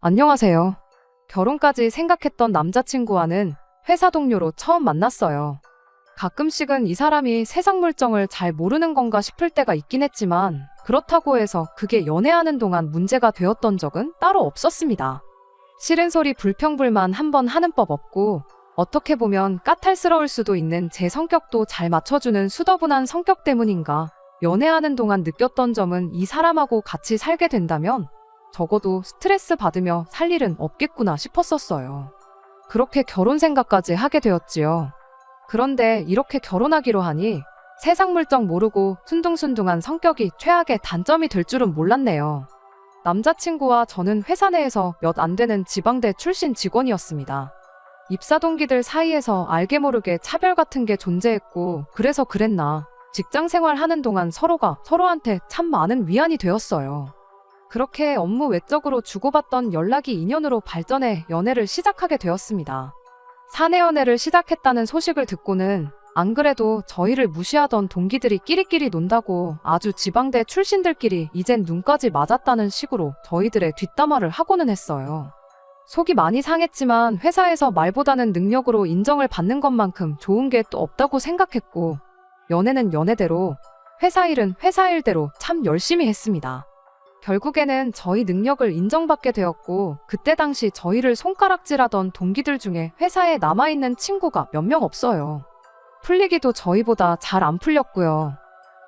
안녕하세요. 결혼까지 생각했던 남자친구와는 회사 동료로 처음 만났어요. 가끔씩은 이 사람이 세상 물정을 잘 모르는 건가 싶을 때가 있긴 했지만 그렇다고 해서 그게 연애하는 동안 문제가 되었던 적은 따로 없었습니다. 싫은 소리 불평불만 한번 하는 법 없고 어떻게 보면 까탈스러울 수도 있는 제 성격도 잘 맞춰주는 수더분한 성격 때문인가 연애하는 동안 느꼈던 점은 이 사람하고 같이 살게 된다면 적어도 스트레스 받으며 살 일은 없겠구나 싶었었어요. 그렇게 결혼 생각까지 하게 되었지요. 그런데 이렇게 결혼하기로 하니 세상 물정 모르고 순둥순둥한 성격이 최악의 단점이 될 줄은 몰랐네요. 남자친구와 저는 회사 내에서 몇 안 되는 지방대 출신 직원이었습니다. 입사 동기들 사이에서 알게 모르게 차별 같은 게 존재했고 그래서 그랬나 직장 생활하는 동안 서로가 서로한테 참 많은 위안이 되었어요. 그렇게 업무 외적으로 주고받던 연락이 인연으로 발전해 연애를 시작하게 되었습니다. 사내 연애를 시작했다는 소식을 듣고는 안 그래도 저희를 무시하던 동기들이 끼리끼리 논다고 아주 지방대 출신들끼리 이젠 눈까지 맞았다는 식으로 저희들의 뒷담화를 하고는 했어요. 속이 많이 상했지만 회사에서 말보다는 능력으로 인정을 받는 것만큼 좋은 게 또 없다고 생각했고 연애는 연애대로 회사 일은 회사 일대로 참 열심히 했습니다. 결국에는 저희 능력을 인정받게 되었고 그때 당시 저희를 손가락질하던 동기들 중에 회사에 남아있는 친구가 몇 명 없어요. 풀리기도 저희보다 잘 안 풀렸고요.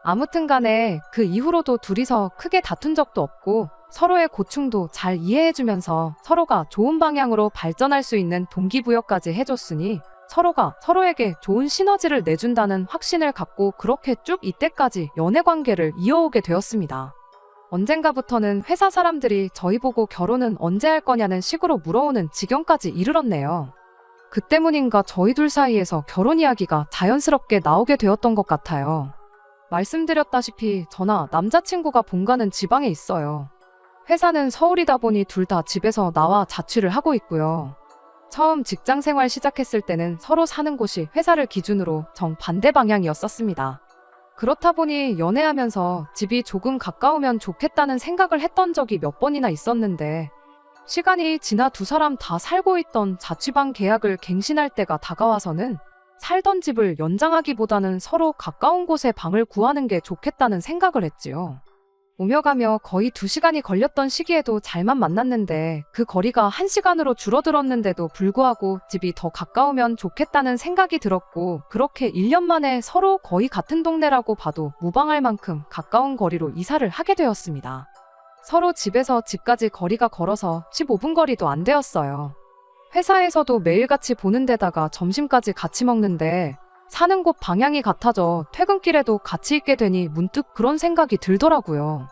아무튼 간에 그 이후로도 둘이서 크게 다툰 적도 없고 서로의 고충도 잘 이해해주면서 서로가 좋은 방향으로 발전할 수 있는 동기부여까지 해줬으니 서로가 서로에게 좋은 시너지를 내준다는 확신을 갖고 그렇게 쭉 이때까지 연애 관계를 이어오게 되었습니다. 언젠가부터는 회사 사람들이 저희 보고 결혼은 언제 할 거냐는 식으로 물어오는 지경까지 이르렀네요. 그 때문인가 저희 둘 사이에서 결혼 이야기가 자연스럽게 나오게 되었던 것 같아요. 말씀드렸다시피 저나 남자친구가 본가는 지방에 있어요. 회사는 서울이다 보니 둘 다 집에서 나와 자취를 하고 있고요. 처음 직장 생활 시작했을 때는 서로 사는 곳이 회사를 기준으로 정반대 방향이었었습니다. 그렇다 보니 연애하면서 집이 조금 가까우면 좋겠다는 생각을 했던 적이 몇 번이나 있었는데 시간이 지나 두 사람 다 살고 있던 자취방 계약을 갱신할 때가 다가와서는 살던 집을 연장하기보다는 서로 가까운 곳에 방을 구하는 게 좋겠다는 생각을 했지요. 오며 가며 거의 2시간이 걸렸던 시기에도 잘만 만났는데 그 거리가 1시간으로 줄어들었는데도 불구하고 집이 더 가까우면 좋겠다는 생각이 들었고 그렇게 1년 만에 서로 거의 같은 동네라고 봐도 무방할 만큼 가까운 거리로 이사를 하게 되었습니다. 서로 집에서 집까지 거리가 걸어서 15분 거리도 안 되었어요. 회사에서도 매일같이 보는 데다가 점심까지 같이 먹는데 사는 곳 방향이 같아져 퇴근길에도 같이 있게 되니 문득 그런 생각이 들더라고요.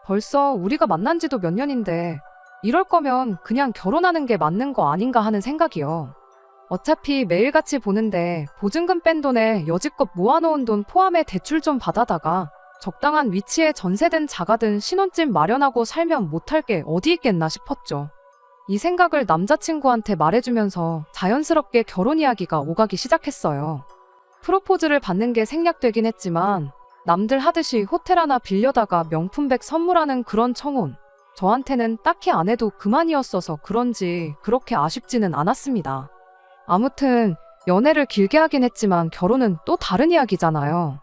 벌써 우리가 만난 지도 몇 년인데 이럴 거면 그냥 결혼하는 게 맞는 거 아닌가 하는 생각이요. 어차피 매일같이 보는데 보증금 뺀 돈에 여지껏 모아놓은 돈 포함해 대출 좀 받아다가 적당한 위치에 전세든 자가든 신혼집 마련하고 살면 못할 게 어디 있겠나 싶었죠. 이 생각을 남자친구한테 말해주면서 자연스럽게 결혼 이야기가 오가기 시작했어요. 프로포즈를 받는 게 생략되긴 했지만 남들 하듯이 호텔 하나 빌려다가 명품백 선물하는 그런 청혼 저한테는 딱히 안 해도 그만이었어서 그런지 그렇게 아쉽지는 않았습니다. 아무튼 연애를 길게 하긴 했지만 결혼은 또 다른 이야기잖아요.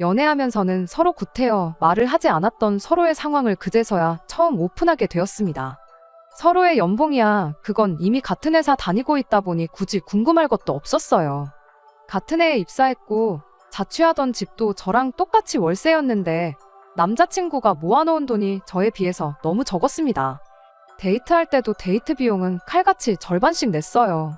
연애하면서는 서로 구태여 말을 하지 않았던 서로의 상황을 그제서야 처음 오픈하게 되었습니다. 서로의 연봉이야 그건 이미 같은 회사 다니고 있다 보니 굳이 궁금할 것도 없었어요. 같은 해에 입사했고 자취하던 집도 저랑 똑같이 월세였는데 남자친구가 모아놓은 돈이 저에 비해서 너무 적었습니다. 데이트할 때도 데이트 비용은 칼같이 절반씩 냈어요.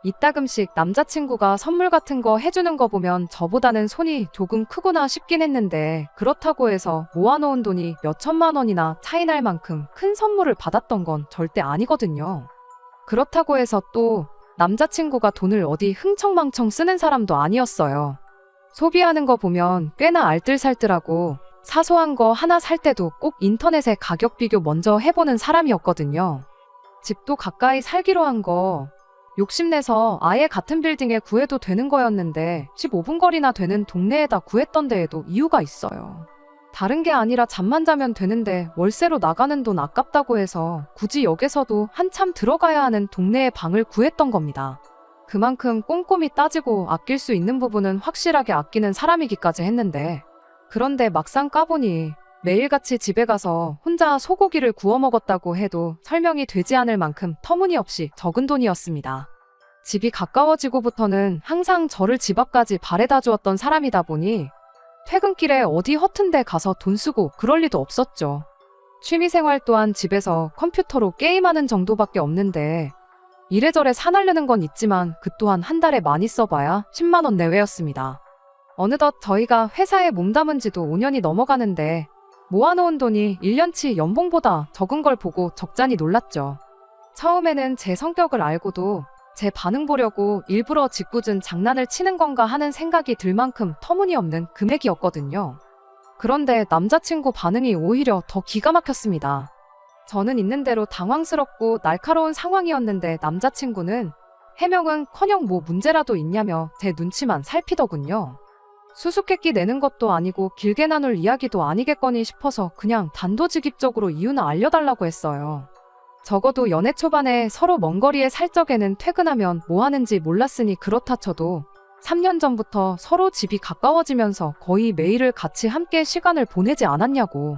이따금씩 남자친구가 선물 같은 거 해주는 거 보면 저보다는 손이 조금 크구나 싶긴 했는데 그렇다고 해서 모아놓은 돈이 몇 천만 원이나 차이 날 만큼 큰 선물을 받았던 건 절대 아니거든요. 그렇다고 해서 또 남자친구가 돈을 어디 흥청망청 쓰는 사람도 아니었어요. 소비하는 거 보면 꽤나 알뜰살뜰하고 사소한 거 하나 살 때도 꼭 인터넷에 가격 비교 먼저 해보는 사람이었거든요. 집도 가까이 살기로 한 거 욕심내서 아예 같은 빌딩에 구해도 되는 거였는데 15분 거리나 되는 동네에다 구했던 데에도 이유가 있어요. 다른 게 아니라 잠만 자면 되는데 월세로 나가는 돈 아깝다고 해서 굳이 역에서도 한참 들어가야 하는 동네에 방을 구했던 겁니다. 그만큼 꼼꼼히 따지고 아낄 수 있는 부분은 확실하게 아끼는 사람이기까지 했는데, 그런데 막상 까보니 매일같이 집에 가서 혼자 소고기를 구워 먹었다고 해도 설명이 되지 않을 만큼 터무니없이 적은 돈이었습니다. 집이 가까워지고부터는 항상 저를 집 앞까지 바래다 주었던 사람이다 보니 퇴근길에 어디 허튼 데 가서 돈 쓰고 그럴 리도 없었죠. 취미생활 또한 집에서 컴퓨터로 게임하는 정도밖에 없는데 이래저래 사나르는 건 있지만 그 또한 한 달에 많이 써봐야 10만 원 내외였습니다. 어느덧 저희가 회사에 몸담은 지도 5년이 넘어가는데 모아놓은 돈이 1년치 연봉보다 적은 걸 보고 적잖이 놀랐죠. 처음에는 제 성격을 알고도 제 반응 보려고 일부러 짓궂은 장난을 치는 건가 하는 생각이 들 만큼 터무니없는 금액이었거든요. 그런데 남자친구 반응이 오히려 더 기가 막혔습니다. 저는 있는 대로 당황스럽고 날카로운 상황이었는데 남자친구는 해명은커녕 뭐 문제라도 있냐며 제 눈치만 살피더군요. 수수께끼 내는 것도 아니고 길게 나눌 이야기도 아니겠거니 싶어서 그냥 단도직입적으로 이유는 알려달라고 했어요. 적어도 연애 초반에 서로 먼 거리에 살 적에는 퇴근하면 뭐 하는지 몰랐으니 그렇다 쳐도 3년 전부터 서로 집이 가까워지면서 거의 매일을 같이 함께 시간을 보내지 않았냐고.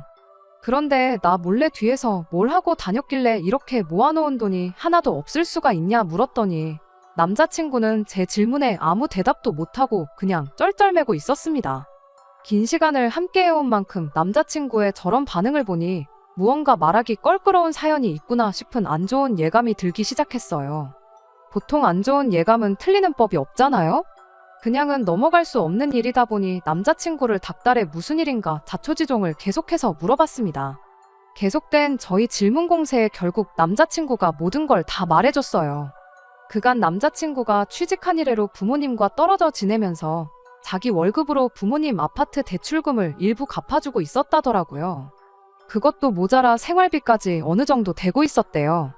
그런데 나 몰래 뒤에서 뭘 하고 다녔길래 이렇게 모아놓은 돈이 하나도 없을 수가 있냐 물었더니 남자친구는 제 질문에 아무 대답도 못하고 그냥 쩔쩔매고 있었습니다. 긴 시간을 함께 해온 만큼 남자친구의 저런 반응을 보니 무언가 말하기 껄끄러운 사연이 있구나 싶은 안 좋은 예감이 들기 시작했어요. 보통 안 좋은 예감은 틀리는 법이 없잖아요? 그냥은 넘어갈 수 없는 일이다 보니 남자친구를 닥달해 무슨 일인가 자초지종을 계속해서 물어봤습니다. 계속된 저희 질문 공세에 결국 남자친구가 모든 걸 다 말해줬어요. 그간 남자친구가 취직한 이래로 부모님과 떨어져 지내면서 자기 월급으로 부모님 아파트 대출금을 일부 갚아주고 있었다더라고요. 그것도 모자라 생활비까지 어느 정도 되고 있었대요.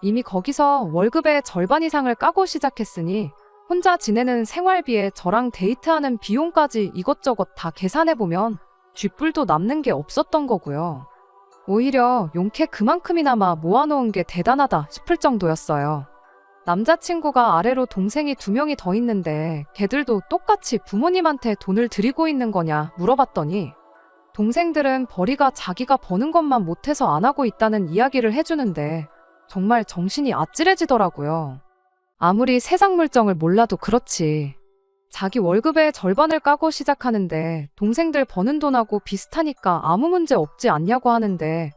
이미 거기서 월급의 절반 이상을 까고 시작했으니 혼자 지내는 생활비에 저랑 데이트하는 비용까지 이것저것 다 계산해보면 쥐뿔도 남는 게 없었던 거고요. 오히려 용케 그만큼이나마 모아놓은 게 대단하다 싶을 정도였어요. 남자친구가 아래로 동생이 2명이 더 있는데 걔들도 똑같이 부모님한테 돈을 드리고 있는 거냐 물어봤더니 동생들은 벌이가 자기가 버는 것만 못해서 안 하고 있다는 이야기를 해주는데 정말 정신이 아찔해지더라고요. 아무리 세상 물정을 몰라도 그렇지. 자기 월급의 절반을 까고 시작하는데 동생들 버는 돈하고 비슷하니까 아무 문제 없지 않냐고 하는데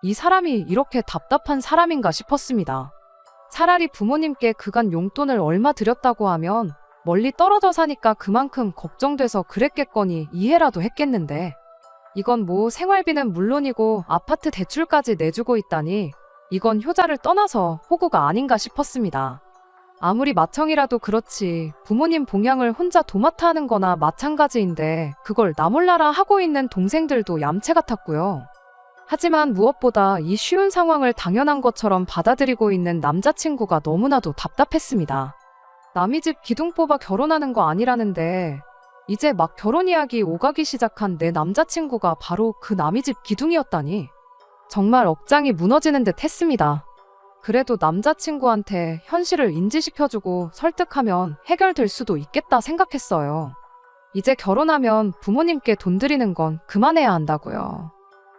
이 사람이 이렇게 답답한 사람인가 싶었습니다. 차라리 부모님께 그간 용돈을 얼마 드렸다고 하면 멀리 떨어져 사니까 그만큼 걱정돼서 그랬겠거니 이해라도 했겠는데 이건 뭐 생활비는 물론이고 아파트 대출까지 내주고 있다니 이건 효자를 떠나서 호구가 아닌가 싶었습니다. 아무리 맏형이라도 그렇지 부모님 봉양을 혼자 도맡아 하는 거나 마찬가지인데 그걸 나 몰라라 하고 있는 동생들도 얌체 같았고요. 하지만 무엇보다 이 쉬운 상황을 당연한 것처럼 받아들이고 있는 남자친구가 너무나도 답답했습니다. 남의 집 기둥 뽑아 결혼하는 거 아니라는데 이제 막 결혼 이야기 오가기 시작한 내 남자친구가 바로 그 남의 집 기둥이었다니 정말 억장이 무너지는 듯 했습니다. 그래도 남자친구한테 현실을 인지시켜주고 설득하면 해결될 수도 있겠다 생각했어요. 이제 결혼하면 부모님께 돈 드리는 건 그만해야 한다고요.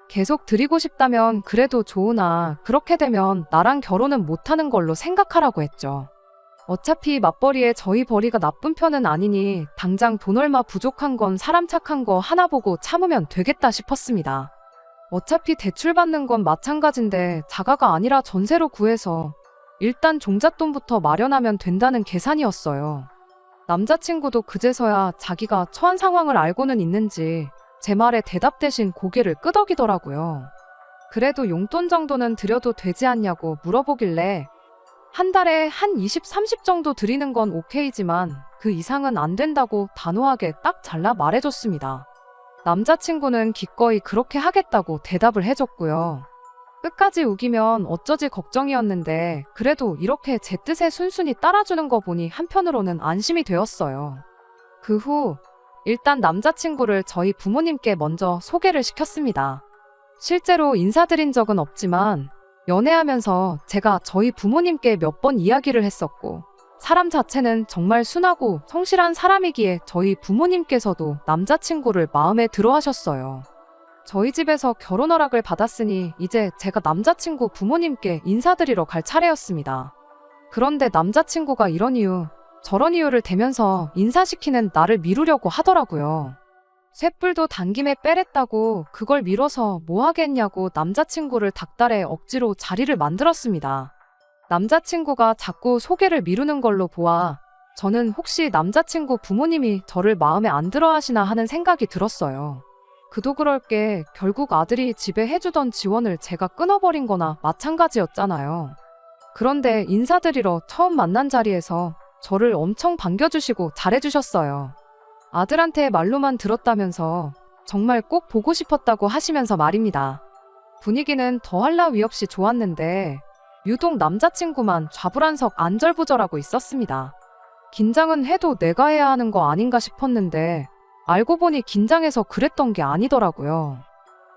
계속 드리고 싶다면 그래도 좋으나 그렇게 되면 나랑 결혼은 못하는 걸로 생각하라고 했죠. 어차피 맞벌이에 저희 벌이가 나쁜 편은 아니니 당장 돈 얼마 부족한 건 사람 착한 거 하나 보고 참으면 되겠다 싶었습니다. 어차피 대출 받는 건 마찬가지인데 자가가 아니라 전세로 구해서 일단 종잣돈부터 마련하면 된다는 계산이었어요. 남자친구도 그제서야 자기가 처한 상황을 알고는 있는지 제 말에 대답 대신 고개를 끄덕이더라고요. 그래도 용돈 정도는 드려도 되지 않냐고 물어보길래 한 달에 한 20, 30 정도 드리는 건 오케이지만 그 이상은 안 된다고 단호하게 딱 잘라 말해줬습니다. 남자친구는 기꺼이 그렇게 하겠다고 대답을 해줬고요. 끝까지 우기면 어쩌지 걱정이었는데 그래도 이렇게 제 뜻에 순순히 따라주는 거 보니 한편으로는 안심이 되었어요. 그 후 일단 남자친구를 저희 부모님께 먼저 소개를 시켰습니다. 실제로 인사드린 적은 없지만 연애하면서 제가 저희 부모님께 몇 번 이야기를 했었고 사람 자체는 정말 순하고 성실한 사람이기에 저희 부모님께서도 남자친구를 마음에 들어 하셨어요. 저희 집에서 결혼 허락을 받았으니 이제 제가 남자친구 부모님께 인사드리러 갈 차례였습니다. 그런데 남자친구가 이런 이유, 저런 이유를 대면서 인사시키는 나를 미루려고 하더라고요. 쇳불도 당김에 빼랬다고 그걸 미뤄서 뭐 하겠냐고 남자친구를 닥달해 억지로 자리를 만들었습니다. 남자친구가 자꾸 소개를 미루는 걸로 보아 저는 혹시 남자친구 부모님이 저를 마음에 안 들어 하시나 하는 생각이 들었어요. 그도 그럴 게 결국 아들이 집에 해주던 지원을 제가 끊어버린 거나 마찬가지였잖아요. 그런데 인사드리러 처음 만난 자리에서 저를 엄청 반겨주시고 잘해주셨어요. 아들한테 말로만 들었다면서 정말 꼭 보고 싶었다고 하시면서 말입니다. 분위기는 더할 나위 없이 좋았는데 유독 남자친구만 좌불안석 안절부절하고 있었습니다. 긴장은 해도 내가 해야 하는 거 아닌가 싶었는데 알고 보니 긴장해서 그랬던 게 아니더라고요.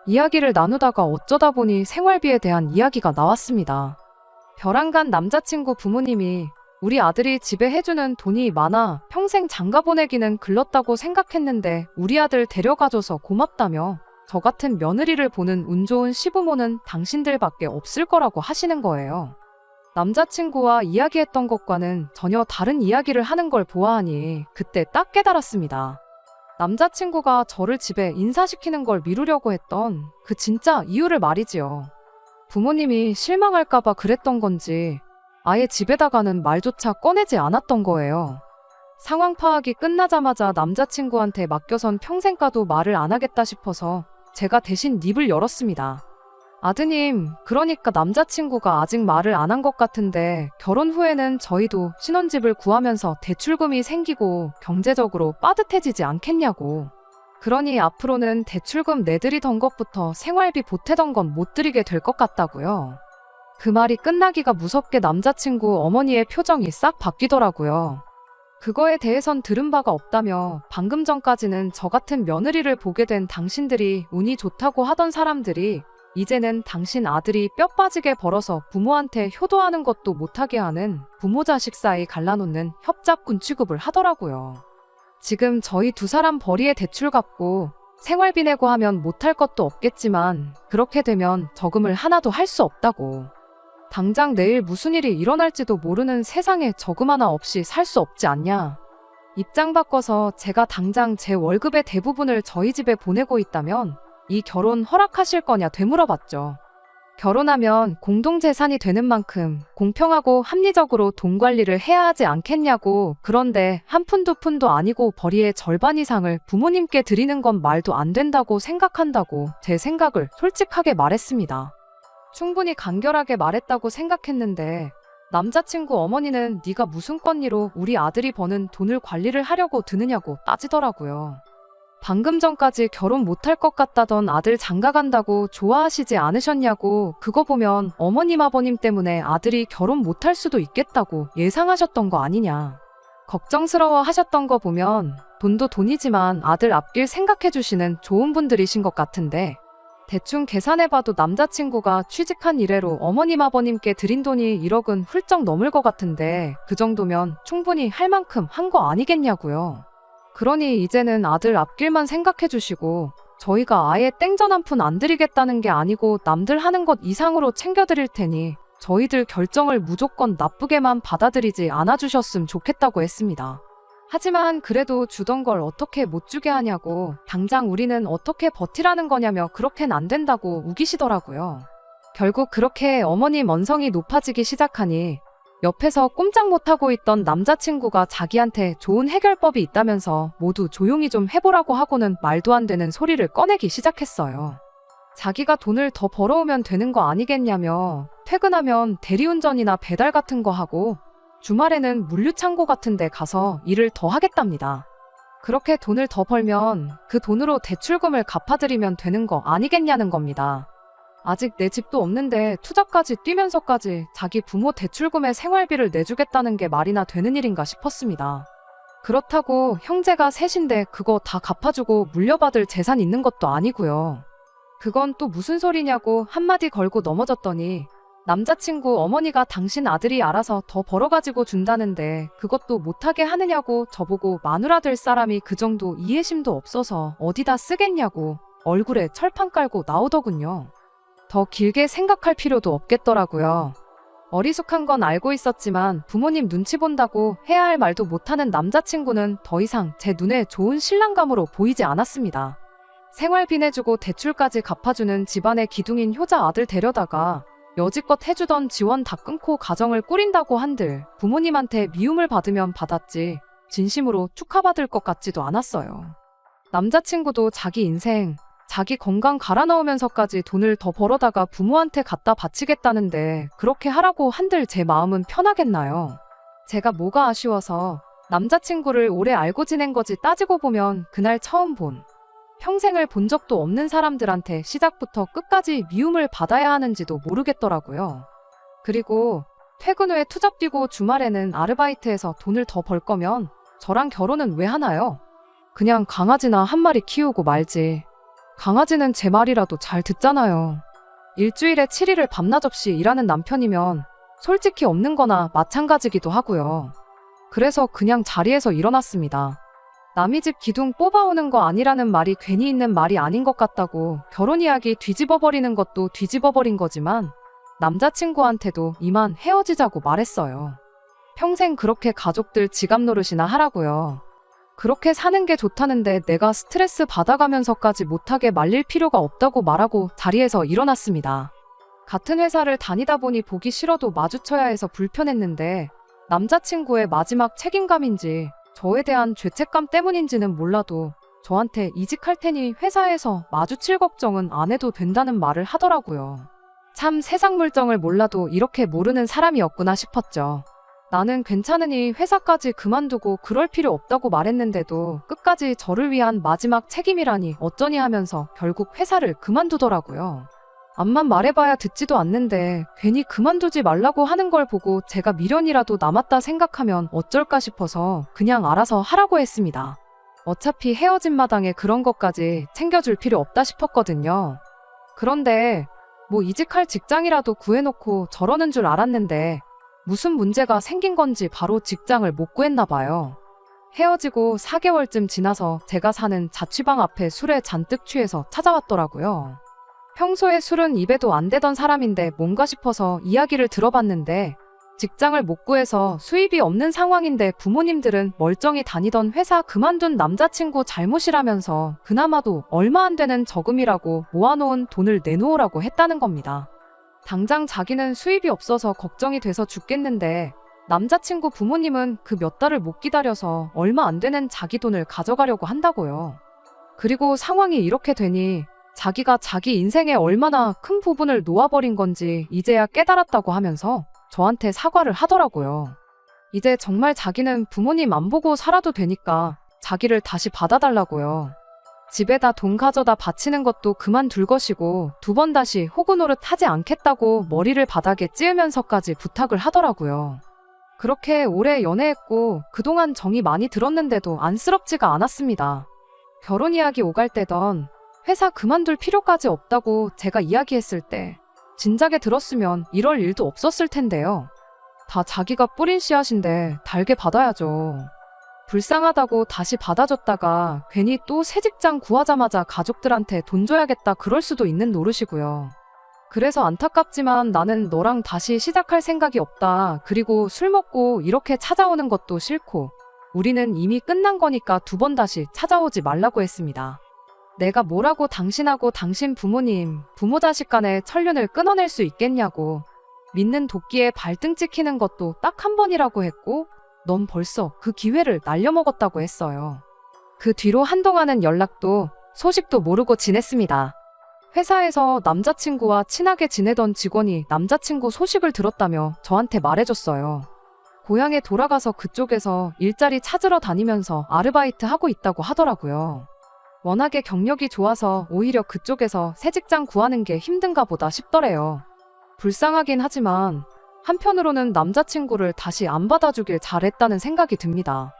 이야기를 나누다가 어쩌다 보니 생활비에 대한 이야기가 나왔습니다. 벼랑간 남자친구 부모님이 우리 아들이 집에 해주는 돈이 많아 평생 장가 보내기는 글렀다고 생각했는데 우리 아들 데려가줘서 고맙다며 저 같은 며느리를 보는 운 좋은 시부모는 당신들밖에 없을 거라고 하시는 거예요. 남자친구와 이야기했던 것과는 전혀 다른 이야기를 하는 걸 보아하니 그때 딱 깨달았습니다. 남자친구가 저를 집에 인사시키는 걸 미루려고 했던 그 진짜 이유를 말이지요. 부모님이 실망할까봐 그랬던 건지 아예 집에다가는 말조차 꺼내지 않았던 거예요. 상황 파악이 끝나자마자 남자친구한테 맡겨선 평생 가도 말을 안 하겠다 싶어서 제가 대신 입을 열었습니다. 아드님, 그러니까 남자친구가 아직 말을 안 한 것 같은데 결혼 후에는 저희도 신혼집을 구하면서 대출금이 생기고 경제적으로 빠듯해지지 않겠냐고. 그러니 앞으로는 대출금 내드리던 것부터 생활비 보태던 건 못 드리게 될 것 같다고요. 그 말이 끝나기가 무섭게 남자친구 어머니의 표정이 싹 바뀌더라고요. 그거에 대해선 들은 바가 없다며 방금 전까지는 저 같은 며느리를 보게 된 당신들이 운이 좋다고 하던 사람들이 이제는 당신 아들이 뼈 빠지게 벌어서 부모한테 효도하는 것도 못하게 하는 부모 자식 사이 갈라놓는 협잡군 취급을 하더라고요. 지금 저희 두 사람 벌이에 대출 갚고 생활비 내고 하면 못할 것도 없겠지만 그렇게 되면 저금을 하나도 할 수 없다고. 당장 내일 무슨 일이 일어날지도 모르는 세상에 저금 하나 없이 살 수 없지 않냐. 입장 바꿔서 제가 당장 제 월급의 대부분을 저희 집에 보내고 있다면 이 결혼 허락하실 거냐 되물어봤죠. 결혼하면 공동재산이 되는 만큼 공평하고 합리적으로 돈 관리를 해야 하지 않겠냐고. 그런데 한 푼 두 푼도 아니고 벌이의 절반 이상을 부모님께 드리는 건 말도 안 된다고 생각한다고 제 생각을 솔직하게 말했습니다. 충분히 간결하게 말했다고 생각했는데 남자친구 어머니는 네가 무슨 권리로 우리 아들이 버는 돈을 관리를 하려고 드느냐고 따지더라고요. 방금 전까지 결혼 못할 것 같다던 아들 장가간다고 좋아하시지 않으셨냐고. 그거 보면 어머님 아버님 때문에 아들이 결혼 못할 수도 있겠다고 예상하셨던 거 아니냐. 걱정스러워 하셨던 거 보면 돈도 돈이지만 아들 앞길 생각해 주시는 좋은 분들이신 것 같은데 대충 계산해봐도 남자친구가 취직한 이래로 어머님 아버님께 드린 돈이 1억은 훌쩍 넘을 것 같은데 그 정도면 충분히 할 만큼 한 거 아니겠냐고요. 그러니 이제는 아들 앞길만 생각해 주시고 저희가 아예 땡전 한 푼 안 드리겠다는 게 아니고 남들 하는 것 이상으로 챙겨드릴 테니 저희들 결정을 무조건 나쁘게만 받아들이지 않아주셨음 좋겠다고 했습니다. 하지만 그래도 주던 걸 어떻게 못 주게 하냐고 당장 우리는 어떻게 버티라는 거냐며 그렇게는 안 된다고 우기시더라고요. 결국 그렇게 어머님 언성이 높아지기 시작하니 옆에서 꼼짝 못하고 있던 남자친구가 자기한테 좋은 해결법이 있다면서 모두 조용히 좀 해보라고 하고는 말도 안 되는 소리를 꺼내기 시작했어요. 자기가 돈을 더 벌어오면 되는 거 아니겠냐며 퇴근하면 대리운전이나 배달 같은 거 하고 주말에는 물류창고 같은 데 가서 일을 더 하겠답니다. 그렇게 돈을 더 벌면 그 돈으로 대출금을 갚아드리면 되는 거 아니겠냐는 겁니다. 아직 내 집도 없는데 투자까지 뛰면서까지 자기 부모 대출금에 생활비를 내주겠다는 게 말이나 되는 일인가 싶었습니다. 그렇다고 형제가 셋인데 그거 다 갚아주고 물려받을 재산 있는 것도 아니고요. 그건 또 무슨 소리냐고 한마디 걸고 넘어졌더니 남자친구 어머니가 당신 아들이 알아서 더 벌어가지고 준다는데 그것도 못하게 하느냐고 저보고 마누라 될 사람이 그 정도 이해심도 없어서 어디다 쓰겠냐고 얼굴에 철판 깔고 나오더군요. 더 길게 생각할 필요도 없겠더라고요. 어리숙한 건 알고 있었지만 부모님 눈치 본다고 해야 할 말도 못하는 남자친구는 더 이상 제 눈에 좋은 신랑감으로 보이지 않았습니다. 생활비 내주고 대출까지 갚아주는 집안의 기둥인 효자 아들 데려다가 여지껏 해주던 지원 다 끊고 가정을 꾸린다고 한들 부모님한테 미움을 받으면 받았지 진심으로 축하받을 것 같지도 않았어요. 남자친구도 자기 인생, 자기 건강 갈아 넣으면서까지 돈을 더 벌어다가 부모한테 갖다 바치겠다는데 그렇게 하라고 한들 제 마음은 편하겠나요? 제가 뭐가 아쉬워서 남자친구를 오래 알고 지낸 거지 따지고 보면 그날 처음 본 평생을 본 적도 없는 사람들한테 시작부터 끝까지 미움을 받아야 하는지도 모르겠더라고요. 그리고 퇴근 후에 투잡 뛰고 주말에는 아르바이트해서 돈을 더 벌 거면 저랑 결혼은 왜 하나요? 그냥 강아지나 한 마리 키우고 말지. 강아지는 제 말이라도 잘 듣잖아요. 일주일에 7일을 밤낮 없이 일하는 남편이면 솔직히 없는 거나 마찬가지기도 하고요. 그래서 그냥 자리에서 일어났습니다. 남의 집 기둥 뽑아오는 거 아니라는 말이 괜히 있는 말이 아닌 것 같다고 결혼 이야기 뒤집어버리는 것도 뒤집어버린 거지만 남자친구한테도 이만 헤어지자고 말했어요. 평생 그렇게 가족들 지갑 노릇이나 하라고요. 그렇게 사는 게 좋다는데 내가 스트레스 받아가면서까지 못하게 말릴 필요가 없다고 말하고 자리에서 일어났습니다. 같은 회사를 다니다 보니 보기 싫어도 마주쳐야 해서 불편했는데 남자친구의 마지막 책임감인지 저에 대한 죄책감 때문인지는 몰라도 저한테 이직할 테니 회사에서 마주칠 걱정은 안 해도 된다는 말을 하더라고요. 참 세상 물정을 몰라도 이렇게 모르는 사람이었구나 싶었죠. 나는 괜찮으니 회사까지 그만두고 그럴 필요 없다고 말했는데도 끝까지 저를 위한 마지막 책임이라니 어쩌니 하면서 결국 회사를 그만두더라고요. 앞만 말해봐야 듣지도 않는데 괜히 그만두지 말라고 하는 걸 보고 제가 미련이라도 남았다 생각하면 어쩔까 싶어서 그냥 알아서 하라고 했습니다. 어차피 헤어진 마당에 그런 것까지 챙겨줄 필요 없다 싶었거든요. 그런데 뭐 이직할 직장이라도 구해놓고 저러는 줄 알았는데 무슨 문제가 생긴 건지 바로 직장을 못 구했나 봐요. 헤어지고 4개월쯤 지나서 제가 사는 자취방 앞에 술에 잔뜩 취해서 찾아왔더라고요. 평소에 술은 입에도 안 대던 사람인데 뭔가 싶어서 이야기를 들어봤는데 직장을 못 구해서 수입이 없는 상황인데 부모님들은 멀쩡히 다니던 회사 그만둔 남자친구 잘못이라면서 그나마도 얼마 안 되는 저금이라고 모아놓은 돈을 내놓으라고 했다는 겁니다. 당장 자기는 수입이 없어서 걱정이 돼서 죽겠는데 남자친구 부모님은 그 몇 달을 못 기다려서 얼마 안 되는 자기 돈을 가져가려고 한다고요. 그리고 상황이 이렇게 되니 자기가 자기 인생에 얼마나 큰 부분을 놓아버린 건지 이제야 깨달았다고 하면서 저한테 사과를 하더라고요. 이제 정말 자기는 부모님 안 보고 살아도 되니까 자기를 다시 받아달라고요. 집에다 돈 가져다 바치는 것도 그만둘 것이고 2번 다시 호구 노릇 하지 않겠다고 머리를 바닥에 찌으면서까지 부탁을 하더라고요. 그렇게 오래 연애했고 그동안 정이 많이 들었는데도 안쓰럽지가 않았습니다. 결혼 이야기 오갈 때던 회사 그만둘 필요까지 없다고 제가 이야기했을 때 진작에 들었으면 이럴 일도 없었을 텐데요. 다 자기가 뿌린 씨앗인데 달게 받아야죠. 불쌍하다고 다시 받아줬다가 괜히 또 새 직장 구하자마자 가족들한테 돈 줘야겠다 그럴 수도 있는 노릇이고요. 그래서 안타깝지만 나는 너랑 다시 시작할 생각이 없다. 그리고 술 먹고 이렇게 찾아오는 것도 싫고 우리는 이미 끝난 거니까 2번 다시 찾아오지 말라고 했습니다. 내가 뭐라고 당신하고 당신 부모님, 부모 자식 간의 천륜을 끊어낼 수 있겠냐고. 믿는 도끼에 발등 찍히는 것도 딱 1번이라고 했고 넌 벌써 그 기회를 날려먹었다고 했어요. 그 뒤로 한동안은 연락도 소식도 모르고 지냈습니다. 회사에서 남자친구와 친하게 지내던 직원이 남자친구 소식을 들었다며 저한테 말해줬어요. 고향에 돌아가서 그쪽에서 일자리 찾으러 다니면서 아르바이트 하고 있다고 하더라고요. 워낙에 경력이 좋아서 오히려 그쪽에서 새 직장 구하는 게 힘든가 보다 싶더래요. 불쌍하긴 하지만 한편으로는 남자친구를 다시 안 받아주길 잘했다는 생각이 듭니다.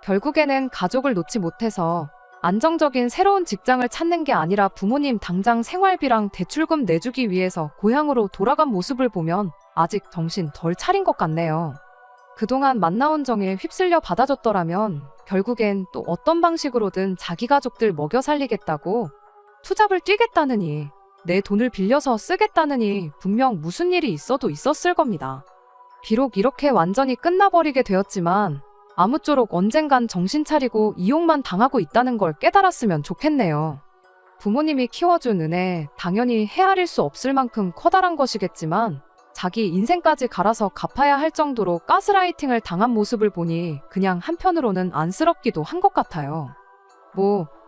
결국에는 가족을 놓지 못해서 안정적인 새로운 직장을 찾는 게 아니라 부모님 당장 생활비랑 대출금 내주기 위해서 고향으로 돌아간 모습을 보면 아직 정신 덜 차린 것 같네요. 그동안 만나온 정에 휩쓸려 받아줬더라면 결국엔 또 어떤 방식으로든 자기 가족들 먹여 살리겠다고 투잡을 뛰겠다느니 내 돈을 빌려서 쓰겠다느니 분명 무슨 일이 있어도 있었을 겁니다. 비록 이렇게 완전히 끝나버리게 되었지만 아무쪼록 언젠간 정신 차리고 이용만 당하고 있다는 걸 깨달았으면 좋겠네요. 부모님이 키워준 은혜 당연히 헤아릴 수 없을 만큼 커다란 것이겠지만 자기 인생까지 갈아서 갚아야 할 정도로 가스라이팅을 당한 모습을 보니 그냥 한편으로는 안쓰럽기도 한 것 같아요.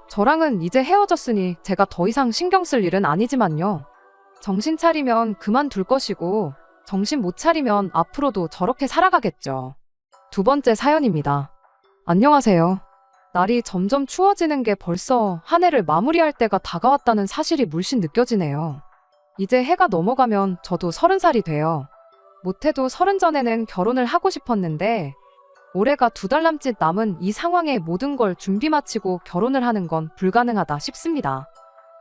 저랑은 이제 헤어졌으니 제가 더 이상 신경 쓸 일은 아니지만요. 정신 차리면 그만둘 것이고 정신 못 차리면 앞으로도 저렇게 살아가겠죠. 두 번째 사연입니다. 안녕하세요. 날이 점점 추워지는 게 벌써 한 해를 마무리할 때가 다가왔다는 사실이 물씬 느껴지네요. 이제 해가 넘어가면 저도 30살이 돼요. 못해도 30 전에는 결혼을 하고 싶었는데 올해가 2달 남짓 남은 이 상황에 모든 걸 준비 마치고 결혼을 하는 건 불가능하다 싶습니다.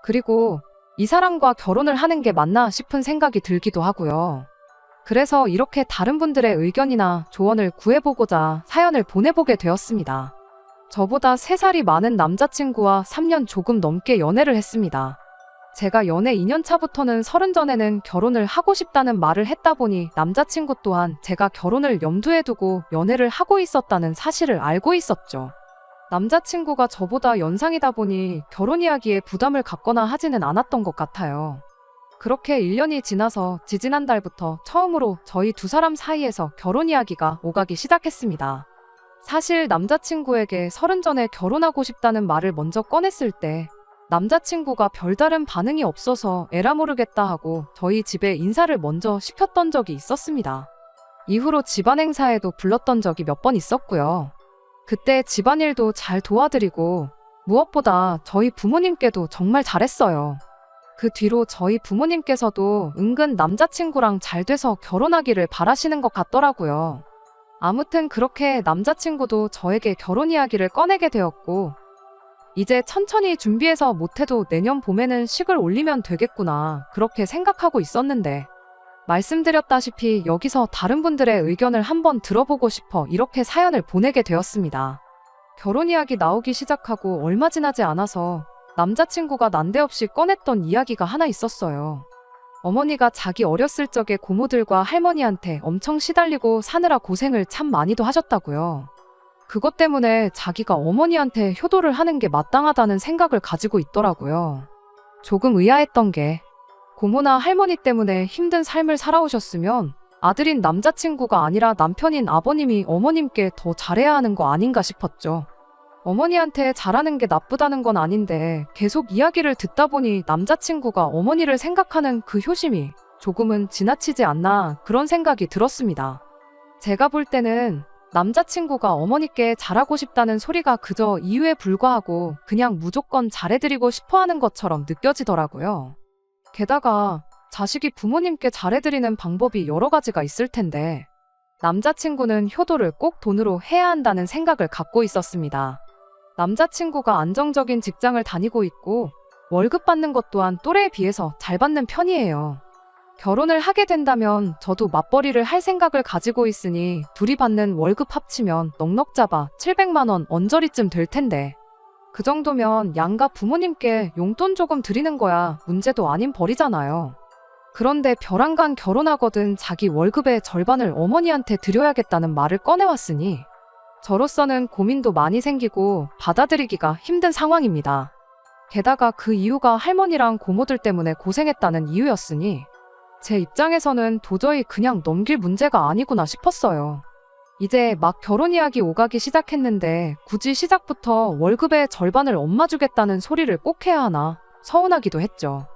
그리고 이 사람과 결혼을 하는 게 맞나 싶은 생각이 들기도 하고요. 그래서 이렇게 다른 분들의 의견이나 조언을 구해보고자 사연을 보내보게 되었습니다. 저보다 3살이 많은 남자친구와 3년 조금 넘게 연애를 했습니다. 제가 연애 2년 차부터는 30 전에는 결혼을 하고 싶다는 말을 했다 보니 남자친구 또한 제가 결혼을 염두에 두고 연애를 하고 있었다는 사실을 알고 있었죠. 남자친구가 저보다 연상이다 보니 결혼 이야기에 부담을 갖거나 하지는 않았던 것 같아요. 그렇게 1년이 지나서 지지난달부터 처음으로 저희 두 사람 사이에서 결혼 이야기가 오가기 시작했습니다. 사실 남자친구에게 30 전에 결혼하고 싶다는 말을 먼저 꺼냈을 때 남자친구가 별다른 반응이 없어서 에라 모르겠다 하고 저희 집에 인사를 먼저 시켰던 적이 있었습니다. 이후로 집안 행사에도 불렀던 적이 몇 번 있었고요. 그때 집안일도 잘 도와드리고 무엇보다 저희 부모님께도 정말 잘했어요. 그 뒤로 저희 부모님께서도 은근 남자친구랑 잘 돼서 결혼하기를 바라시는 것 같더라고요. 아무튼 그렇게 남자친구도 저에게 결혼 이야기를 꺼내게 되었고 이제 천천히 준비해서 못해도 내년 봄에는 식을 올리면 되겠구나 그렇게 생각하고 있었는데 말씀드렸다시피 여기서 다른 분들의 의견을 한번 들어보고 싶어 이렇게 사연을 보내게 되었습니다. 결혼 이야기 나오기 시작하고 얼마 지나지 않아서 남자친구가 난데없이 꺼냈던 이야기가 하나 있었어요. 어머니가 자기 어렸을 적에 고모들과 할머니한테 엄청 시달리고 사느라 고생을 참 많이도 하셨다고요. 그것 때문에 자기가 어머니한테 효도를 하는 게 마땅하다는 생각을 가지고 있더라고요. 조금 의아했던 게 고모나 할머니 때문에 힘든 삶을 살아오셨으면 아들인 남자친구가 아니라 남편인 아버님이 어머님께 더 잘해야 하는 거 아닌가 싶었죠. 어머니한테 잘하는 게 나쁘다는 건 아닌데 계속 이야기를 듣다 보니 남자친구가 어머니를 생각하는 그 효심이 조금은 지나치지 않나 그런 생각이 들었습니다. 제가 볼 때는 남자친구가 어머니께 잘하고 싶다는 소리가 그저 이유에 불과하고 그냥 무조건 잘해드리고 싶어하는 것처럼 느껴지더라고요. 게다가 자식이 부모님께 잘해드리는 방법이 여러 가지가 있을 텐데 남자친구는 효도를 꼭 돈으로 해야 한다는 생각을 갖고 있었습니다. 남자친구가 안정적인 직장을 다니고 있고 월급 받는 것 또한 또래에 비해서 잘 받는 편이에요. 결혼을 하게 된다면 저도 맞벌이를 할 생각을 가지고 있으니 둘이 받는 월급 합치면 넉넉 잡아 700만 원 언저리쯤 될 텐데 그 정도면 양가 부모님께 용돈 조금 드리는 거야 문제도 아닌 벌이잖아요. 그런데 벼랑간 결혼하거든 자기 월급의 절반을 어머니한테 드려야겠다는 말을 꺼내왔으니 저로서는 고민도 많이 생기고 받아들이기가 힘든 상황입니다. 게다가 그 이유가 할머니랑 고모들 때문에 고생했다는 이유였으니 제 입장에서는 도저히 그냥 넘길 문제가 아니구나 싶었어요. 이제 막 결혼 이야기 오가기 시작했는데 굳이 시작부터 월급의 절반을 엄마 주겠다는 소리를 꼭 해야 하나 서운하기도 했죠.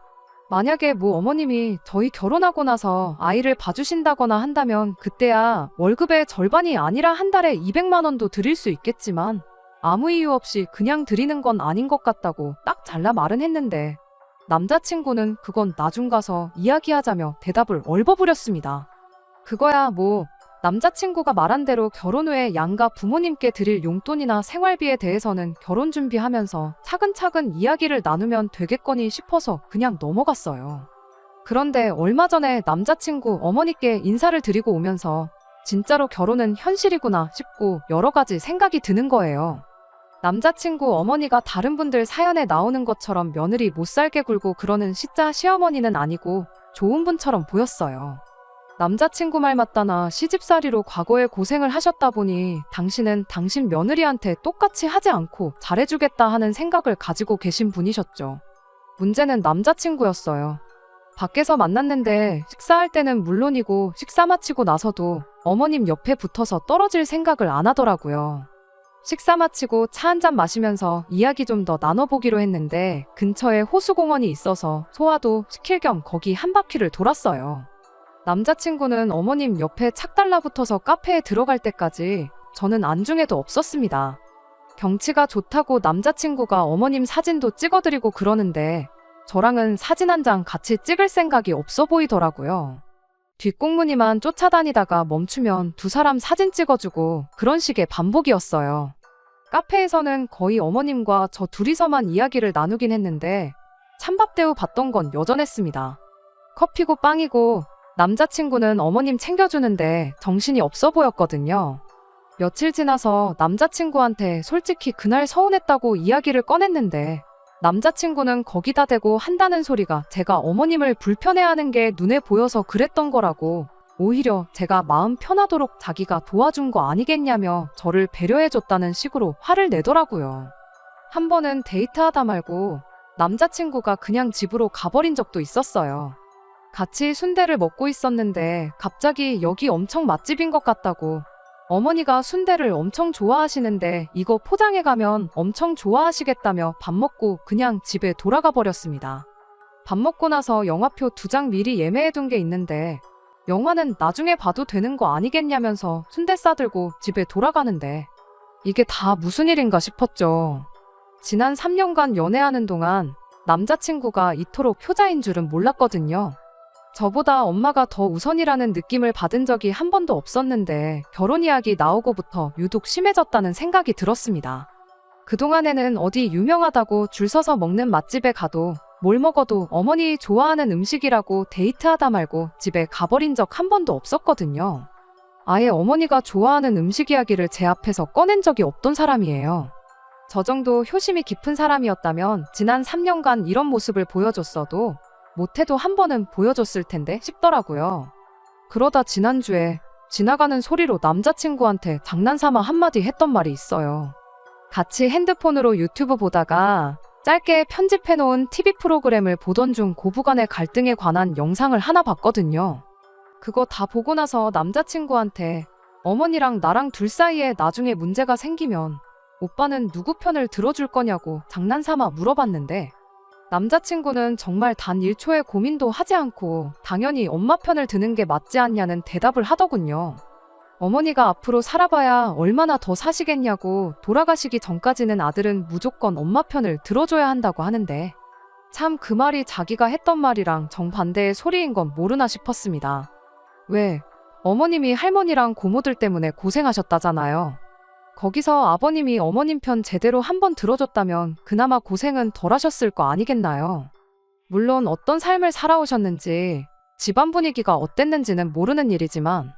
만약에 어머님이 저희 결혼하고 나서 아이를 봐주신다거나 한다면 그때야 월급의 절반이 아니라 한 달에 200만 원도 드릴 수 있겠지만 아무 이유 없이 그냥 드리는 건 아닌 것 같다고 딱 잘라 말은 했는데 남자친구는 그건 나중 가서 이야기하자며 대답을 얼버무렸습니다. 그거야 남자친구가 말한 대로 결혼 후에 양가 부모님께 드릴 용돈이나 생활비에 대해서는 결혼 준비하면서 차근차근 이야기를 나누면 되겠거니 싶어서 그냥 넘어갔어요. 그런데 얼마 전에 남자친구 어머니께 인사를 드리고 오면서 진짜로 결혼은 현실이구나 싶고 여러 가지 생각이 드는 거예요. 남자친구 어머니가 다른 분들 사연에 나오는 것처럼 며느리 못 살게 굴고 그러는 시짜 시어머니는 아니고 좋은 분처럼 보였어요. 남자친구 말 맞다나 시집살이로 과거에 고생을 하셨다 보니 당신은 당신 며느리한테 똑같이 하지 않고 잘해주겠다 하는 생각을 가지고 계신 분이셨죠. 문제는 남자친구였어요. 밖에서 만났는데 식사할 때는 물론이고 식사 마치고 나서도 어머님 옆에 붙어서 떨어질 생각을 안 하더라고요. 식사 마치고 차 한잔 마시면서 이야기 좀 더 나눠보기로 했는데 근처에 호수공원이 있어서 소화도 시킬 겸 거기 한 바퀴를 돌았어요. 남자친구는 어머님 옆에 착 달라붙어서 카페에 들어갈 때까지 저는 안중에도 없었습니다. 경치가 좋다고 남자친구가 어머님 사진도 찍어드리고 그러는데 저랑은 사진 한 장 같이 찍을 생각이 없어 보이더라고요. 뒷공무니만 쫓아다니다가 멈추면 두 사람 사진 찍어주고 그런 식의 반복이었어요. 카페에서는 거의 어머님과 저 둘이서만 이야기를 나누긴 했는데 찬밥대우 받던 건 여전했습니다. 커피고 빵이고 남자친구는 어머님 챙겨주는데 정신이 없어 보였거든요. 며칠 지나서 남자친구한테 솔직히 그날 서운했다고 이야기를 꺼냈는데 남자친구는 거기다 대고 한다는 소리가 제가 어머님을 불편해하는 게 눈에 보여서 그랬던 거라고, 오히려 제가 마음 편하도록 자기가 도와준 거 아니겠냐며 저를 배려해줬다는 식으로 화를 내더라고요. 한 번은 데이트하다 말고 남자친구가 그냥 집으로 가버린 적도 있었어요. 같이 순대를 먹고 있었는데 갑자기 여기 엄청 맛집인 것 같다고, 어머니가 순대를 엄청 좋아하시는데 이거 포장해 가면 엄청 좋아하시겠다며 밥 먹고 그냥 집에 돌아가 버렸습니다. 밥 먹고 나서 영화표 2장 미리 예매해둔 게 있는데 영화는 나중에 봐도 되는 거 아니겠냐면서 순대 싸들고 집에 돌아가는데 이게 다 무슨 일인가 싶었죠. 지난 3년간 연애하는 동안 남자친구가 이토록 효자인 줄은 몰랐거든요. 저보다 엄마가 더 우선이라는 느낌을 받은 적이 한 번도 없었는데 결혼 이야기 나오고부터 유독 심해졌다는 생각이 들었습니다. 그동안에는 어디 유명하다고 줄 서서 먹는 맛집에 가도 뭘 먹어도 어머니 좋아하는 음식이라고 데이트하다 말고 집에 가버린 적 한 번도 없었거든요. 아예 어머니가 좋아하는 음식 이야기를 제 앞에서 꺼낸 적이 없던 사람이에요. 저 정도 효심이 깊은 사람이었다면 지난 3년간 이런 모습을 보여줬어도 못해도 한 번은 보여줬을 텐데 싶더라고요. 그러다 지난주에 지나가는 소리로 남자친구한테 장난삼아 한마디 했던 말이 있어요. 같이 핸드폰으로 유튜브 보다가 짧게 편집해놓은 TV 프로그램을 보던 중 고부간의 갈등에 관한 영상을 하나 봤거든요. 그거 다 보고 나서 남자친구한테 어머니랑 나랑 둘 사이에 나중에 문제가 생기면 오빠는 누구 편을 들어줄 거냐고 장난삼아 물어봤는데 남자친구는 정말 단 1초의 고민도 하지 않고 당연히 엄마 편을 드는 게 맞지 않냐는 대답을 하더군요. 어머니가 앞으로 살아봐야 얼마나 더 사시겠냐고 돌아가시기 전까지는 아들은 무조건 엄마 편을 들어줘야 한다고 하는데 참 그 말이 자기가 했던 말이랑 정반대의 소리인 건 모르나 싶었습니다. 왜? 어머님이 할머니랑 고모들 때문에 고생하셨다잖아요. 거기서 아버님이 어머님 편 제대로 한번 들어줬다면 그나마 고생은 덜 하셨을 거 아니겠나요? 물론 어떤 삶을 살아오셨는지 집안 분위기가 어땠는지는 모르는 일이지만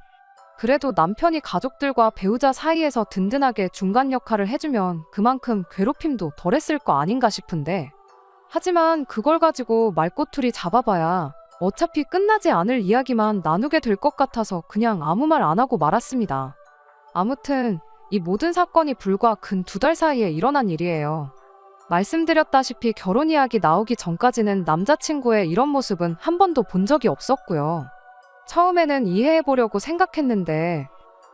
그래도 남편이 가족들과 배우자 사이에서 든든하게 중간 역할을 해주면 그만큼 괴롭힘도 덜했을 거 아닌가 싶은데 하지만 그걸 가지고 말꼬투리 잡아봐야 어차피 끝나지 않을 이야기만 나누게 될 것 같아서 그냥 아무 말 안 하고 말았습니다. 아무튼 이 모든 사건이 불과 근 2달 사이에 일어난 일이에요. 말씀드렸다시피 결혼 이야기 나오기 전까지는 남자친구의 이런 모습은 한 번도 본 적이 없었고요. 처음에는 이해해보려고 생각했는데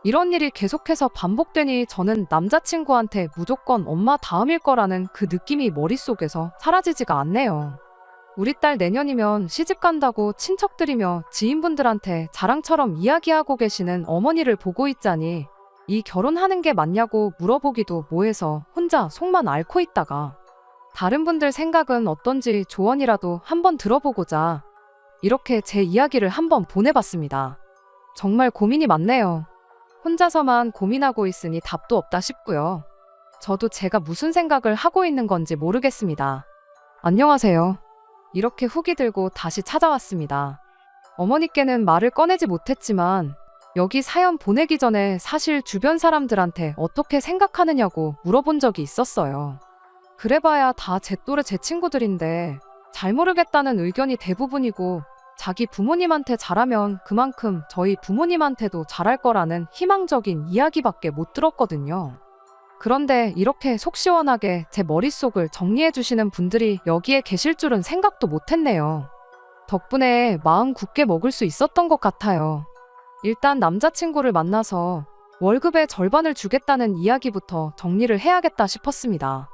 이런 일이 계속해서 반복되니 저는 남자친구한테 무조건 엄마 다음일 거라는 그 느낌이 머릿속에서 사라지지가 않네요. 우리 딸 내년이면 시집 간다고 친척들이며 지인분들한테 자랑처럼 이야기하고 계시는 어머니를 보고 있자니 이 결혼하는 게 맞냐고 물어보기도 뭐해서 혼자 속만 앓고 있다가 다른 분들 생각은 어떤지 조언이라도 한번 들어보고자 이렇게 제 이야기를 한번 보내봤습니다. 정말 고민이 많네요. 혼자서만 고민하고 있으니 답도 없다 싶고요. 저도 제가 무슨 생각을 하고 있는 건지 모르겠습니다. 안녕하세요. 이렇게 후기 들고 다시 찾아왔습니다. 어머니께는 말을 꺼내지 못했지만 여기 사연 보내기 전에 사실 주변 사람들한테 어떻게 생각하느냐고 물어본 적이 있었어요. 그래봐야 다 제 또래 제 친구들인데 잘 모르겠다는 의견이 대부분이고 자기 부모님한테 잘하면 그만큼 저희 부모님한테도 잘할 거라는 희망적인 이야기밖에 못 들었거든요. 그런데 이렇게 속 시원하게 제 머릿속을 정리해 주시는 분들이 여기에 계실 줄은 생각도 못했네요. 덕분에 마음 굳게 먹을 수 있었던 것 같아요. 일단 남자친구를 만나서 월급의 절반을 주겠다는 이야기부터 정리를 해야겠다 싶었습니다.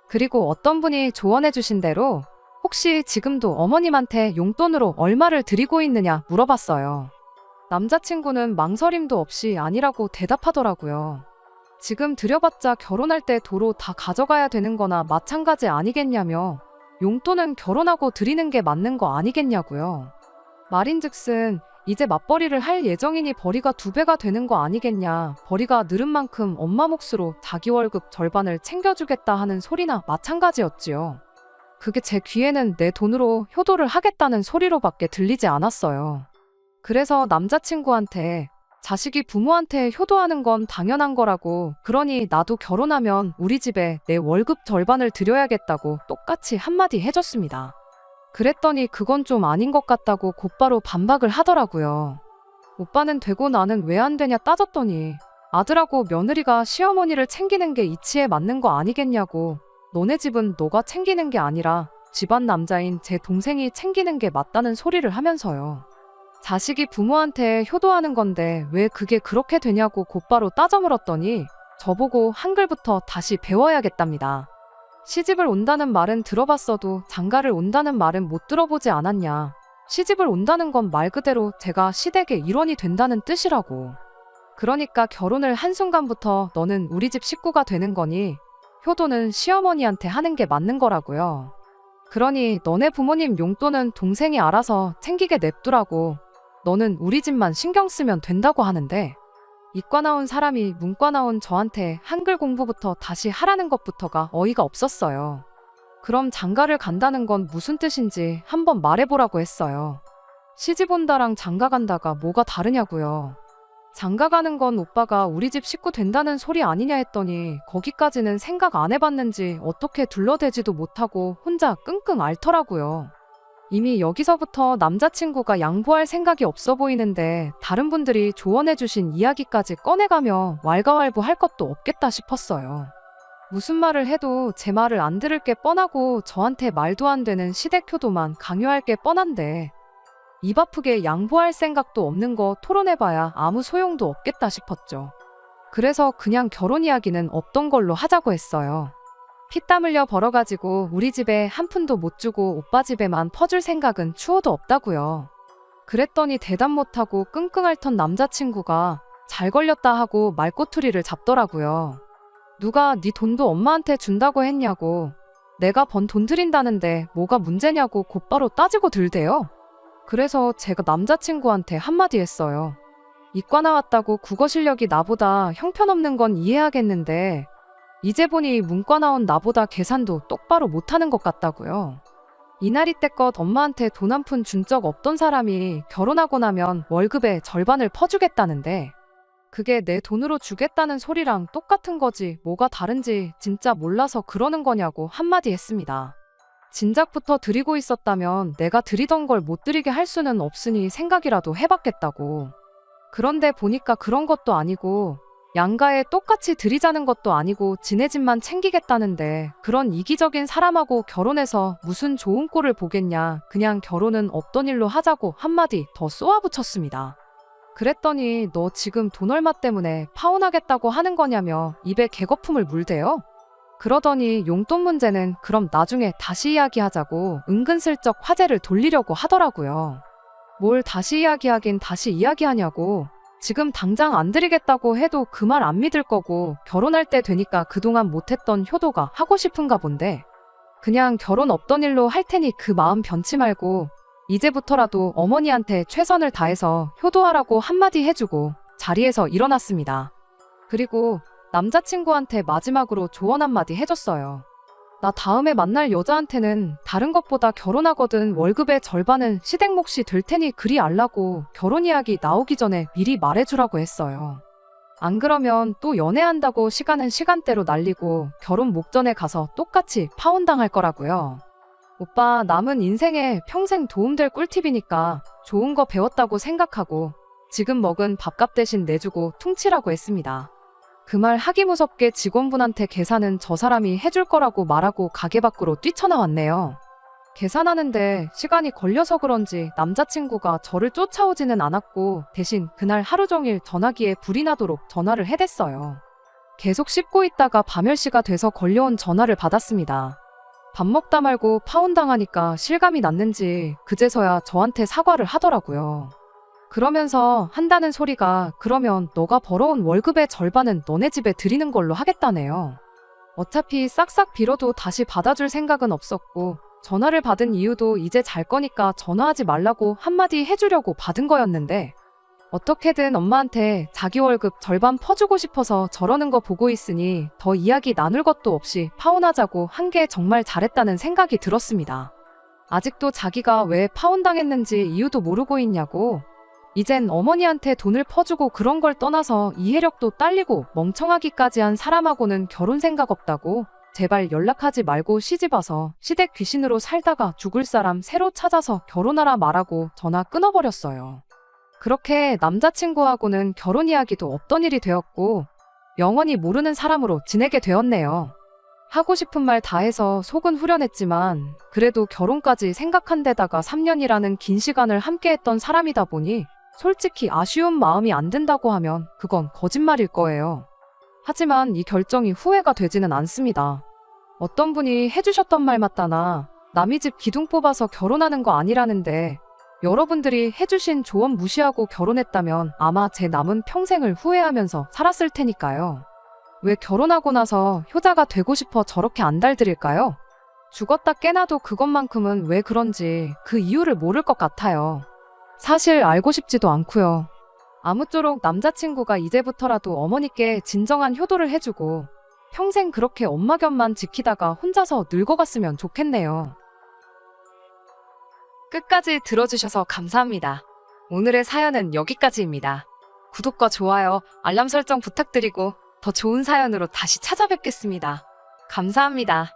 그리고 어떤 분이 조언해 주신 대로 혹시 지금도 어머님한테 용돈으로 얼마를 드리고 있느냐 물어봤어요. 남자친구는 망설임도 없이 아니라고 대답하더라고요. 지금 드려봤자 결혼할 때 도로 다 가져가야 되는 거나 마찬가지 아니겠냐며 용돈은 결혼하고 드리는 게 맞는 거 아니겠냐고요. 말인즉슨 이제 맞벌이를 할 예정이니 벌이가 2배가 되는 거 아니겠냐. 벌이가 늘은 만큼 엄마 몫으로 자기 월급 절반을 챙겨주겠다 하는 소리나 마찬가지였지요. 그게 제 귀에는 내 돈으로 효도를 하겠다는 소리로밖에 들리지 않았어요. 그래서 남자친구한테 자식이 부모한테 효도하는 건 당연한 거라고, 그러니 나도 결혼하면 우리 집에 내 월급 절반을 드려야겠다고 똑같이 한마디 해줬습니다. 그랬더니 그건 좀 아닌 것 같다고 곧바로 반박을 하더라고요. 오빠는 되고 나는 왜 안 되냐 따졌더니 아들하고 며느리가 시어머니를 챙기는 게 이치에 맞는 거 아니겠냐고, 너네 집은 너가 챙기는 게 아니라 집안 남자인 제 동생이 챙기는 게 맞다는 소리를 하면서요. 자식이 부모한테 효도하는 건데 왜 그게 그렇게 되냐고 곧바로 따져 물었더니 저보고 한글부터 다시 배워야겠답니다. 시집을 온다는 말은 들어봤어도 장가를 온다는 말은 못 들어보지 않았냐. 시집을 온다는 건 말 그대로 제가 시댁의 일원이 된다는 뜻이라고. 그러니까 결혼을 한순간부터 너는 우리 집 식구가 되는 거니 효도는 시어머니한테 하는 게 맞는 거라고요. 그러니 너네 부모님 용돈은 동생이 알아서 챙기게 냅두라고. 너는 우리 집만 신경 쓰면 된다고 하는데, 이과 나온 사람이 문과 나온 저한테 한글 공부부터 다시 하라는 것부터가 어이가 없었어요. 그럼 장가를 간다는 건 무슨 뜻인지 한번 말해보라고 했어요. 시집 온다랑 장가 간다가 뭐가 다르냐고요. 장가 가는 건 오빠가 우리 집 식구 된다는 소리 아니냐 했더니 거기까지는 생각 안 해봤는지 어떻게 둘러대지도 못하고 혼자 끙끙 앓더라고요. 이미 여기서부터 남자친구가 양보할 생각이 없어 보이는데 다른 분들이 조언해주신 이야기까지 꺼내가며 왈가왈부할 것도 없겠다 싶었어요. 무슨 말을 해도 제 말을 안 들을 게 뻔하고 저한테 말도 안 되는 시댁 효도만 강요할 게 뻔한데 입 아프게 양보할 생각도 없는 거 토론해봐야 아무 소용도 없겠다 싶었죠. 그래서 그냥 결혼 이야기는 없던 걸로 하자고 했어요. 피땀 흘려 벌어가지고 우리 집에 한 푼도 못 주고 오빠 집에만 퍼줄 생각은 추호도 없다고요. 그랬더니 대답 못하고 끙끙 앓던 남자친구가 잘 걸렸다 하고 말꼬투리를 잡더라고요. 누가 네 돈도 엄마한테 준다고 했냐고, 내가 번 돈 드린다는데 뭐가 문제냐고 곧바로 따지고 들대요. 그래서 제가 남자친구한테 한마디 했어요. 이과 나왔다고 국어 실력이 나보다 형편없는 건 이해하겠는데 이제 보니 문과 나온 나보다 계산도 똑바로 못하는 것 같다고요. 이날이 때껏 엄마한테 돈 한 푼 준 적 없던 사람이 결혼하고 나면 월급의 절반을 퍼주겠다는데 그게 내 돈으로 주겠다는 소리랑 똑같은 거지 뭐가 다른지 진짜 몰라서 그러는 거냐고 한마디 했습니다. 진작부터 드리고 있었다면 내가 드리던 걸 못 드리게 할 수는 없으니 생각이라도 해봤겠다고. 그런데 보니까 그런 것도 아니고 양가에 똑같이 드리자는 것도 아니고 지네 집만 챙기겠다는데 그런 이기적인 사람하고 결혼해서 무슨 좋은 꼴을 보겠냐. 그냥 결혼은 없던 일로 하자고 한마디 더 쏘아붙였습니다. 그랬더니 너 지금 돈 얼마 때문에 파혼하겠다고 하는 거냐며 입에 개거품을 물대요. 그러더니 용돈 문제는 그럼 나중에 다시 이야기하자고 은근슬쩍 화제를 돌리려고 하더라고요. 뭘 다시 이야기하긴 다시 이야기하냐고. 지금 당장 안 드리겠다고 해도 그 말 안 믿을 거고 결혼할 때 되니까 그동안 못했던 효도가 하고 싶은가 본데 그냥 결혼 없던 일로 할 테니 그 마음 변치 말고 이제부터라도 어머니한테 최선을 다해서 효도하라고 한마디 해주고 자리에서 일어났습니다. 그리고 남자친구한테 마지막으로 조언 한마디 해줬어요. 나 다음에 만날 여자한테는 다른 것보다 결혼하거든 월급의 절반은 시댁 몫이 될 테니 그리 알라고 결혼 이야기 나오기 전에 미리 말해주라고 했어요. 안 그러면 또 연애한다고 시간은 시간대로 날리고 결혼 목전에 가서 똑같이 파혼당할 거라고요. 오빠 남은 인생에 평생 도움될 꿀팁이니까 좋은 거 배웠다고 생각하고 지금 먹은 밥값 대신 내주고 퉁치라고 했습니다. 그 말 하기 무섭게 직원분한테 계산은 저 사람이 해줄 거라고 말하고 가게 밖으로 뛰쳐나왔네요. 계산하는데 시간이 걸려서 그런지 남자친구가 저를 쫓아오지는 않았고 대신 그날 하루 종일 전화기에 불이 나도록 전화를 해댔어요. 계속 씹고 있다가 밤10시가 돼서 걸려온 전화를 받았습니다. 밥 먹다 말고 파혼당하니까 실감이 났는지 그제서야 저한테 사과를 하더라고요. 그러면서 한다는 소리가 그러면 너가 벌어온 월급의 절반은 너네 집에 드리는 걸로 하겠다네요. 어차피 싹싹 빌어도 다시 받아줄 생각은 없었고 전화를 받은 이유도 이제 잘 거니까 전화하지 말라고 한마디 해주려고 받은 거였는데 어떻게든 엄마한테 자기 월급 절반 퍼주고 싶어서 저러는 거 보고 있으니 더 이야기 나눌 것도 없이 파혼하자고 한 게 정말 잘했다는 생각이 들었습니다. 아직도 자기가 왜 파혼당했는지 이유도 모르고 있냐고. 이젠 어머니한테 돈을 퍼주고 그런 걸 떠나서 이해력도 딸리고 멍청하기까지 한 사람하고는 결혼 생각 없다고 제발 연락하지 말고 시집와서 시댁 귀신으로 살다가 죽을 사람 새로 찾아서 결혼하라 말하고 전화 끊어버렸어요. 그렇게 남자친구하고는 결혼 이야기도 없던 일이 되었고 영원히 모르는 사람으로 지내게 되었네요. 하고 싶은 말 다 해서 속은 후련했지만 그래도 결혼까지 생각한 데다가 3년이라는 긴 시간을 함께했던 사람이다 보니 솔직히 아쉬운 마음이 안 든다고 하면 그건 거짓말일 거예요. 하지만 이 결정이 후회가 되지는 않습니다. 어떤 분이 해주셨던 말 맞다나 남의 집 기둥 뽑아서 결혼하는 거 아니라는데 여러분들이 해주신 조언 무시하고 결혼했다면 아마 제 남은 평생을 후회하면서 살았을 테니까요. 왜 결혼하고 나서 효자가 되고 싶어 저렇게 안달들일까요? 죽었다 깨나도 그것만큼은 왜 그런지 그 이유를 모를 것 같아요. 사실 알고 싶지도 않고요. 아무쪼록 남자친구가 이제부터라도 어머니께 진정한 효도를 해주고 평생 그렇게 엄마 곁만 지키다가 혼자서 늙어갔으면 좋겠네요. 끝까지 들어주셔서 감사합니다. 오늘의 사연은 여기까지입니다. 구독과 좋아요, 알람 설정 부탁드리고 더 좋은 사연으로 다시 찾아뵙겠습니다. 감사합니다.